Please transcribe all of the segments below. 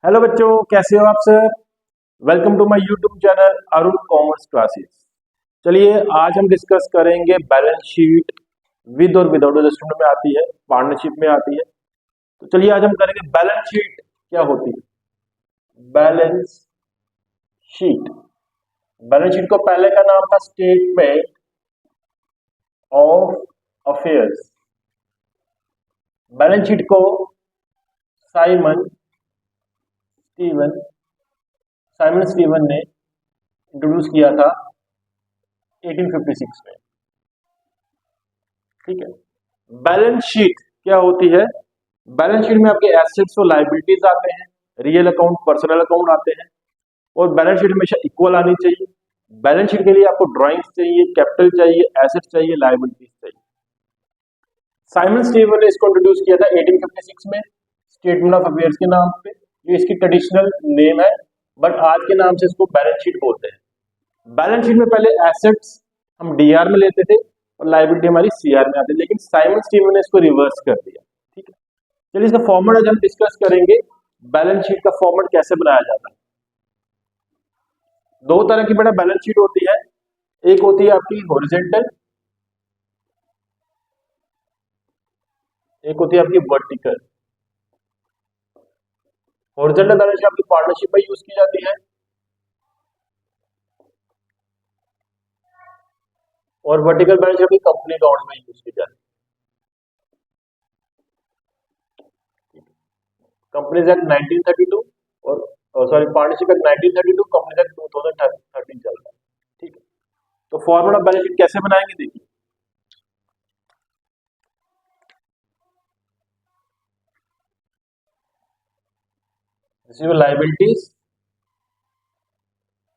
Hello बच्चों, कैसे हो आप sir. Welcome to my YouTube channel Arun commerce classes. चलिए आज हम डिस्कस करेंगे बैलेंस शीट। विद और विदाउट एडजस्टमेंट में आती है, पार्टनरशिप में आती है। तो चलिए आज हम करेंगे बैलेंस शीट क्या होती है। बैलेंस शीट, बैलेंस शीट को पहले का नाम था statement of affairs. Balance sheet को साइमन स्टीवन साइमन स्टीवन ने इंट्रोड्यूस किया था 1856 में। ठीक है। बैलेंस शीट क्या होती है। बैलेंस शीट में आपके एसेट्स और लायबिलिटीज आते हैं, रियल अकाउंट, पर्सनल अकाउंट आते हैं। और बैलेंस शीट हमेशा इक्वल आनी चाहिए। बैलेंस शीट के लिए आपको ड्राइंग्स चाहिए, कैपिटल चाहिए, एसेट चाहिए, लायबिलिटीज चाहिए। साइमन स्टीवन ने इसको इंट्रोड्यूस किया था 1856 में स्टेटमेंट ऑफ अफेयर्स के नाम पे। ये इसकी ट्रेडिशनल नेम है, बट आज के नाम से इसको बैलेंस शीट बोलते हैं। बैलेंस शीट में पहले एसेट्स हम डीआर में लेते थे और लायबिलिटी हमारी सीआर में आती है, लेकिन साइमन स्टीवन ने इसको रिवर्स कर दिया। ठीक है। चलिए इसका फॉर्मेट आज हम डिस्कस करेंगे। बैलेंस शीट का फॉर्मेट कैसे बनाया जाता है। दो तरह की बेटा बैलेंस शीट होती है। एक होती है आपकी हॉरिजॉन्टल, एक होती है आपकी वर्टिकल। हॉरिजॉन्टल बैलेंस शीट आपकी पार्टनरशिप में यूज की जाती है और वर्टिकल बैलेंस शीट आपकी कंपनी अकाउंट में यूज की जाती है। कंपनीज एक्ट 1932 और sorry partnership act 1932, companies act 2013 चल रहा है। ठीक है। तो फॉर्मूला बैलेंस शीट कैसे बनाएंगे देखिए। This is liabilities,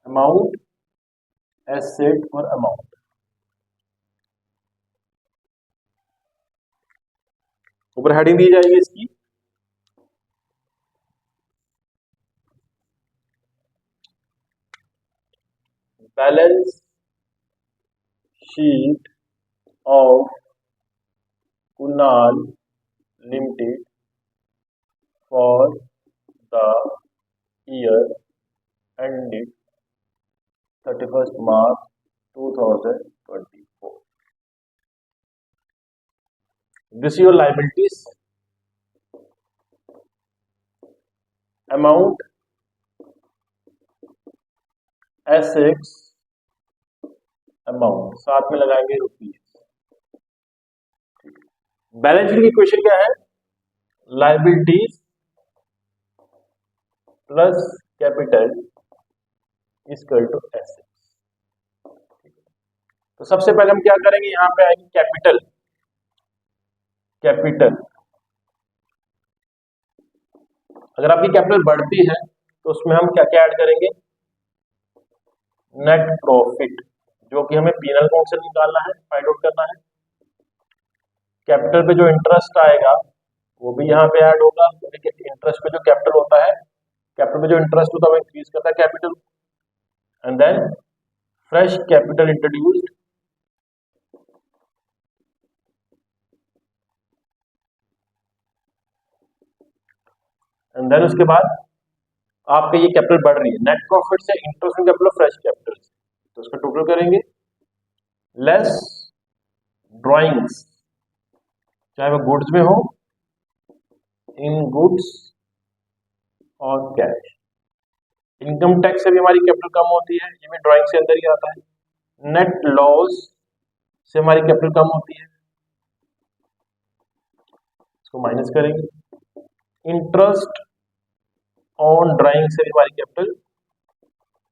amount, asset और अमाउंट। ऊपर हेडिंग दी जाएगी इसकी। Balance sheet of Kunal limited for the year ended 31st March 2024. This is your liabilities, amount, assets, amount साथ में लगाएंगे रुपीज। बैलेंस शीट की इक्वेशन क्या है। Liabilities plus capital equal to assets. तो सबसे पहले हम क्या करेंगे, यहां पे आएगी कैपिटल। कैपिटल अगर आपकी कैपिटल बढ़ती है तो उसमें हम क्या क्या ऐड करेंगे। नेट प्रॉफिट, जो कि हमें पीनल अकाउंट से निकालना है, फाइंड आउट करना है। कैपिटल पे जो इंटरेस्ट आएगा वो भी यहाँ पे ऐड होगा, क्योंकि इंटरेस्ट पे जो कैपिटल होता है, कैपिटल पे जो इंटरेस्ट होता है वो इंक्रीज करता है capital. And then fresh capital introduced, and then उसके बाद आपका ये कैपिटल बढ़ रही है नेट प्रॉफिट से, इंटरेस्ट कैपिटल, फ्रेश कैपिटल से, तो उसका टोटल करेंगे लेस ड्राइंग्स, चाहे वो गुड्स में हो, इन गुड्स और कैश। इनकम टैक्स से भी हमारी कैपिटल कम होती है, ये भी ड्राइंग से अंदर ही आता है। नेट लॉस से हमारी कैपिटल कम होती है, इसको माइनस करेंगे। इंटरेस्ट ऑन ड्राइंग से भी हमारी कैपिटल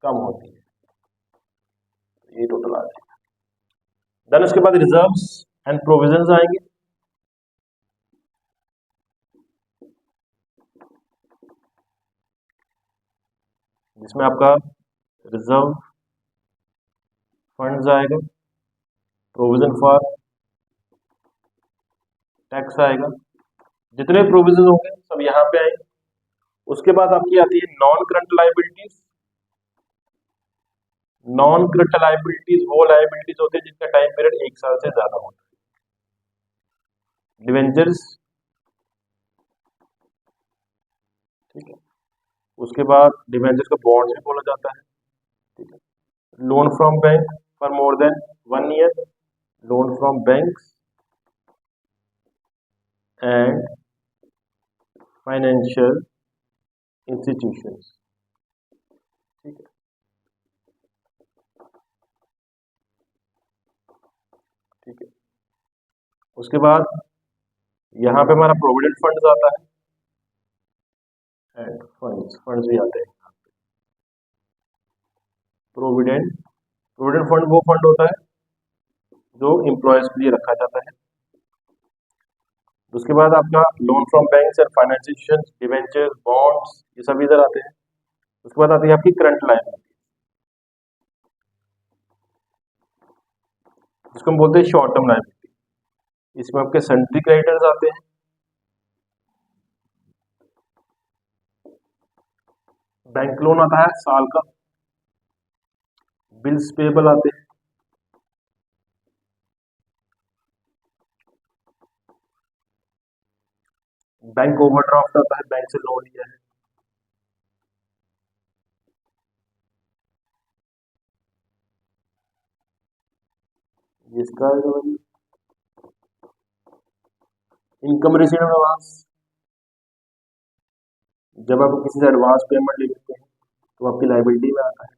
कम होती है, ये टोटल आ जाएगा। देन उसके बाद रिजर्व्स एंड प्रोविजंस आएंगे। जिसमें आपका रिजर्व फंड्स आएगा, प्रोविजन फॉर टैक्स आएगा, जितने प्रोविजन होंगे सब यहाँ पे आएंगे। उसके बाद आपकी आती है non current liabilities. Non current liabilities वो लायबिलिटीज होते हैं जिनका टाइम पीरियड 1 साल से ज्यादा होता है। डिवेंचर्स, ठीक है, उसके बाद डिवेंचर्स को बॉन्ड्स भी बोला जाता है। ठीक है, loan from bank for more than 1 year, loan from banks and financial institutions. ठीक है, ठीक है। उसके बाद यहाँ पे हमारा प्रोविडेंट फंड्स आता है एंड फंड्स भी आते हैं। प्रोविडेंट प्रोविडेंट फंड वो फंड होता है जो एम्प्लॉयज के लिए रखा जाता है। उसके बाद आपका loan from banks and financial institutions, debentures, bonds, ये सब इधर आते हैं। उसके बाद आती है आपकी करंट लायबिलिटी, जिसको हम बोलते हैं शॉर्ट टर्म लायबिलिटी। इसमें आपके सन्ड्री क्रेडिटर्स आते हैं, बैंक लोन आता है साल का, बिल्स पेबल आते हैं, बैंक ओवरड्राफ्ट आता है, बैंक से लोन लिया है, जिसका इनकम रिसीव एडवांस, जब आप किसी से एडवांस पेमेंट ले लेते हैं तो आपकी लाइबिलिटी में आता है,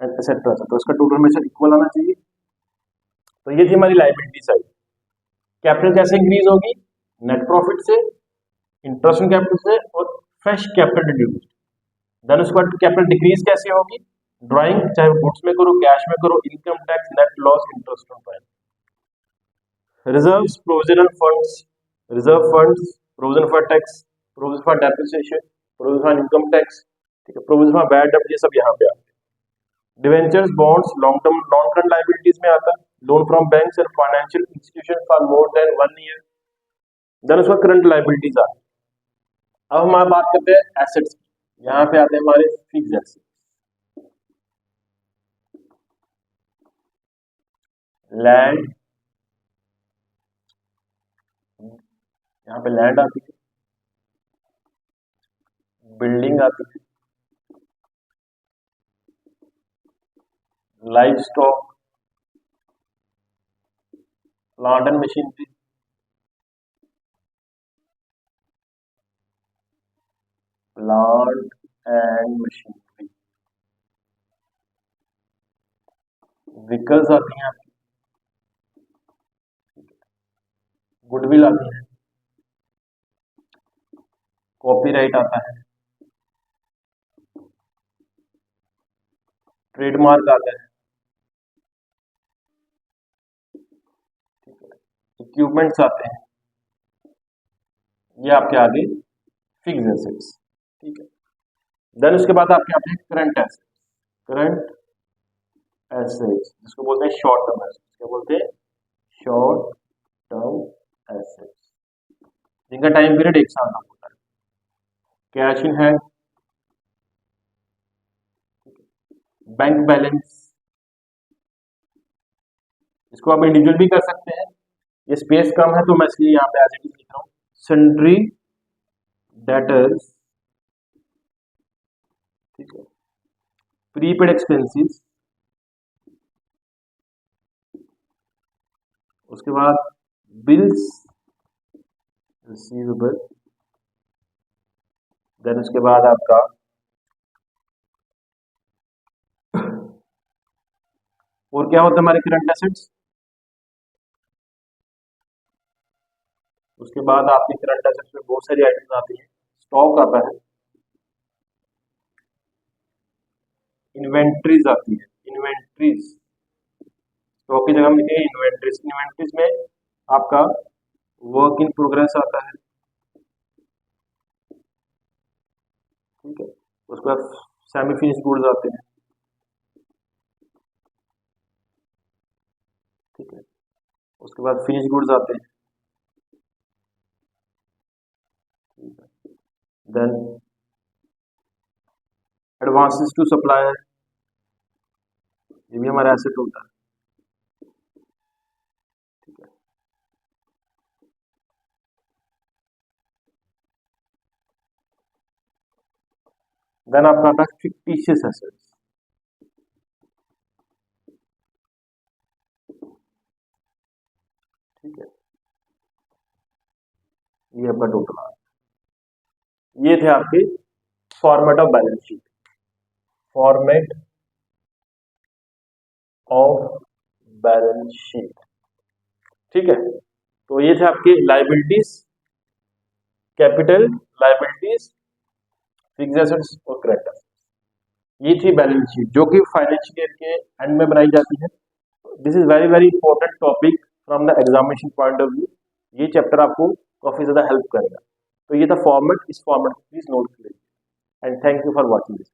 एटसेट्रा। तो उसका टोटल हमेशा इक्वल आना चाहिए। तो ये थी हमारी लाइबिलिटी साइड। कैपिटल कैसे इंक्रीज होगी? नेट प्रॉफिट से, इंटरेस्ट ऑन कैपिटल से और फ्रेश कैपिटल डिड्यूस्ड। देन उसके बाद कैपिटल डिक्रीज कैसे होगी? ड्राइंग, चाहे गुड्स में करो, कैश में करो, income tax, net loss, interest on finance. Reserves, provisional funds, reserve funds, provision for tax, provision for depreciation, provision for income tax, ठीक है, प्रोविजन फॉर बैड डेब्ट, ये सब यहाँ पे आते हैं। Debentures, bonds, long term non current liabilities में आता है। Loan from banks and financial institution for more than 1 year. Then उसका करंट लायबिलिटीज आती है। अब हम बात करते हैं एसेट्स की। यहाँ पे आते हैं हमारे फिक्स्ड एसेट्स, लैंड, यहाँ पे लैंड आती है, बिल्डिंग आती है, live stock, plant and machinery, plant and machinery, vehicles आती हैं आपकी, गुडविल आती है, कॉपीराइट आता है, ट्रेडमार्क आता है, इक्विपमेंट्स आते हैं। ये आपके आगे फिक्स्ड एसेट्स। ठीक है, देन उसके बाद आपके आते हैं करंट एसेट्स। करंट एसेट्स जिसको बोलते हैं शॉर्ट टर्म एसेट्स। क्या बोलते हैं? शॉर्ट टर्म एसेट्स, जिनका टाइम पीरियड 1 साल तक होता है। Cash in hand, bank balance, इसको आप इंडिविजुअल भी कर सकते हैं, ये स्पेस कम है तो मैं इसलिए यहाँ पे एज इट इज लिख रहा हूँ। सन्ड्री डेटर्स, ठीक है, प्रीपेड एक्सपेंसेस, उसके बाद बिल्स रिसीवेबल, देन उसके बाद आपका और क्या होता है हमारे करंट एसेट्स। उसके बाद आपकी करंट एसेट्स में बहुत सारी आइटम्स आती हैं। स्टॉक आता है, इन्वेंट्रीज आती है, इन्वेंट्रीज, स्टॉक की जगह हम लिखेंगे इन्वेंट्रीज। इन्वेंट्रीज में आपका वर्क इन प्रोग्रेस आता है, ठीक है, उसके बाद सेमी फिनिश गुड्स आते हैं, ठीक है, उसके बाद फिनिश गुड्स आते हैं, ठीक है, देन एडवांसेस टू सप्लायर, ये भी हमारा एसेट होता है, ठीक है। देन आपका आता है फिक्टिशियस एसेट्स। ठीक है, ये आपका टोटल आ गया। ये थे आपके format of balance sheet, format of balance sheet. ठीक है, तो ये थे आपके liabilities, capital, liabilities, fixed assets और करंट एसेट्स। ये थी बैलेंस शीट जो कि फाइनेंशियल ईयर के एंड में बनाई जाती है। This is very very important topic from the examination point of view. ये चैप्टर आपको काफी ज्यादा हेल्प करेगा। तो ये था फॉर्मेट, इस फॉर्मेट प्लीज नोट कीजिए and thank you for watching this.